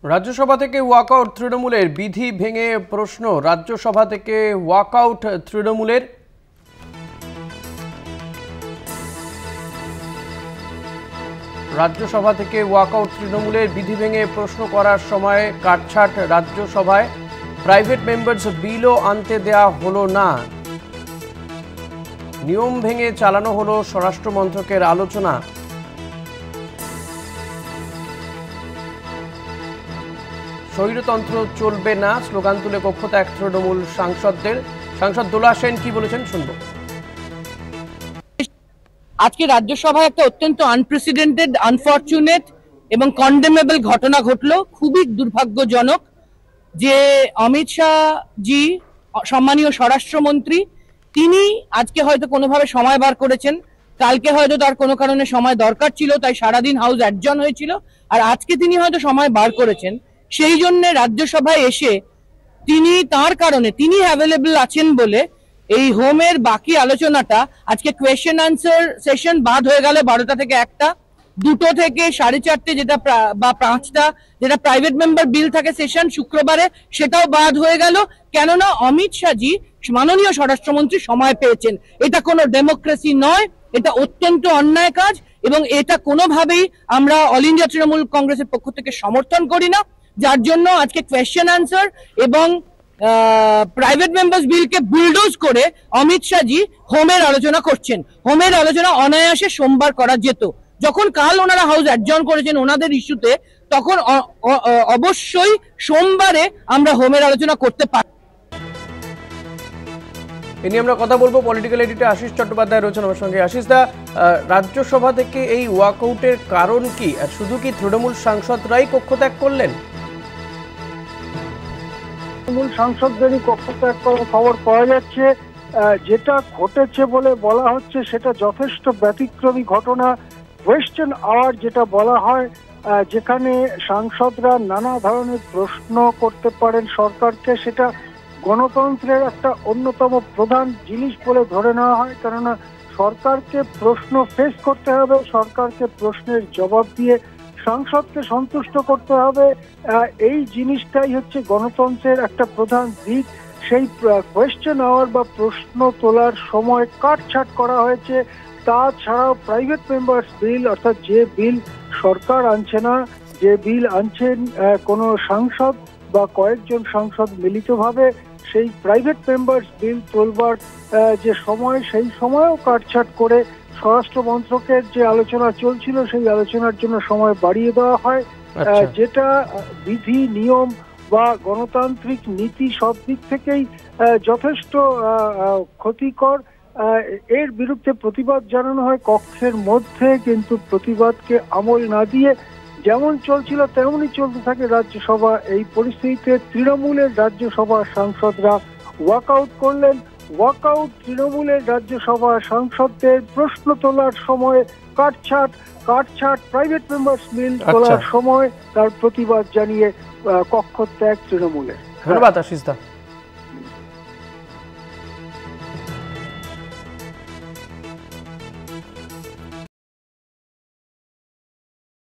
রাজ্যসভা থেকে ওয়াকআউট তৃণমূলের, বিধি ভেঙে প্রশ্ন। রাজ্যসভা থেকে ওয়াকআউট তৃণমূলের। রাজ্যসভা থেকে ওয়াকআউট তৃণমূলের, বিধি ভেঙে প্রশ্ন করার সময় কাটছাট রাজ্যসভায়। প্রাইভেট মেম্বার্স বিলও আনতে দেয়া হলো না। নিয়ম ভেঙে চালানো হলো স্বরাষ্ট্র মন্ত্রকের আলোচনা। স্বৈরতন্ত্র চলবে না, স্লোগান তুলে কক্ষত্যাগ তৃণমূল সাংসদদের। সাংসদ দোলা সেন কি বলেছেন শুনবো। আজকে রাজ্যসভায় একটা অত্যন্ত আনপ্রেসিডেন্টেড, আনফরচুনেট এবং কন্ডেমেবল ঘটনা ঘটলো। খুবই দুর্ভাগ্যজনক যে অমিত শাহ জি, সম্মানীয় স্বরাষ্ট্রমন্ত্রী, তিনি আজকে হয়তো কোনোভাবে সময় বার করেছেন। কালকে হয়তো তার কোনো কারণে সময় দরকার ছিল, তাই সারাদিন হাউস অ্যাডজন হয়েছিল। আর আজকে তিনি হয়তো সময় বার করেছেন, সেই জন্য রাজ্যসভায় এসে তিনি তার কারণে তিনি অ্যাভেলেবল আছেন বলে এই হোমের বাকি আলোচনাটা আজকে কোয়েশ্চেন আনসার সেশন বাদ হয়ে গেল 12টা থেকে 1টা, 2টো থেকে 4:30 যেটা বা 5টা যেটা প্রাইভেট মেম্বার বিল থাকে সেশন শুক্রবারে, সেটাও বাদ হয়ে গেল। কেননা অমিত শাহজি মাননীয় স্বরাষ্ট্রমন্ত্রী সময় পেয়েছেন। এটা কোনো ডেমোক্রেসি নয়, এটা অত্যন্ত অন্যায় কাজ এবং এটা কোনোভাবেই আমরা অল ইন্ডিয়া তৃণমূল কংগ্রেসের পক্ষ থেকে সমর্থন করি না। যার জন্য আজকে কোয়েশ্চেন আনসার এবং প্রাইভেট মেম্বার্স বিলকে বুলডোজ করে অমিত শাহজি হোমের আলোচনা করছেন। হোমের আলোচনা অনায়াসে সোমবার করা যেত। যখন কাল ওনারা হাউস অ্যাডজন করেছেন ওনাদের ইস্যুতে, তখন অবশ্যই সোমবারে আমরা হোমের আলোচনা করতে পারি। এ নিয়ে আমরা কথা বলবো। পলিটিক্যাল এডিটর আশিস চট্টোপাধ্যায় রয়েছেন আমার সঙ্গে। আশিস দা, রাজ্যসভা থেকে এই ওয়াকআউটের কারণ কি? আর শুধু কি তৃণমূল সাংসদরাই কক্ষত্যাগ করলেন? তৃণমূল সাংসদদেরই কক্ষত্যাগ করার খবর পাওয়া যাচ্ছে। যেটা ঘটেছে বলে বলা হচ্ছে সেটা যথেষ্ট ব্যতিক্রমী ঘটনা। কোয়েশ্চেন আওয়ার যেটা বলা হয়, যেখানে সাংসদরা নানা ধরনের প্রশ্ন করতে পারেন সরকারকে, সেটা গণতন্ত্রের একটা অন্যতম প্রধান জিনিস বলে ধরে নেওয়া হয়। কেননা সরকারকে প্রশ্ন ফেস করতে হবে, সরকারকে প্রশ্নের জবাব দিয়ে সংসদকে সন্তুষ্ট করতে হবে। এই জিনিসটাই হচ্ছে গণতন্ত্রের একটা প্রধান দিক। সেই কোয়েশ্চেন আওয়ার বা প্রশ্ন তোলার সময় কাটছাট করা হয়েছে। তাছাড়াও প্রাইভেট মেম্বার্স বিল, অর্থাৎ যে বিল সরকার আনছে না, যে বিল আনছেন কোনো সাংসদ বা কয়েকজন সাংসদ মিলিতভাবে, সেই প্রাইভেট মেম্বার্স বিল তোলবার যে সময়, সেই সময়ও কাটছাট করে স্বরাষ্ট্র মন্ত্রকের যে আলোচনা চলছিল সেই আলোচনার জন্য সময় বাড়িয়ে দেওয়া হয়। যেটা বিধি, নিয়ম বা গণতান্ত্রিক নীতি সব দিক থেকেই যথেষ্ট ক্ষতিকর। এর বিরুদ্ধে প্রতিবাদ জানানো হয় কক্ষের মধ্যে, কিন্তু প্রতিবাদকে আমল না দিয়ে যেমন চলছিল তেমনই চলতে থাকে রাজ্যসভা। এই পরিস্থিতিতে তৃণমূলের রাজ্যসভা সাংসদরা ওয়াকআউট করলেন। ওয়াকআউট তৃণমূলের রাজ্যসভা সাংসদদের প্রশ্ন তোলার সময় কাটছাট প্রাইভেট মেম্বার্স বিল তোলার সময় তার প্রতিবাদ জানিয়ে কক্ষত্যাগ তৃণমূলের। ধন্যবাদ আশিস দা।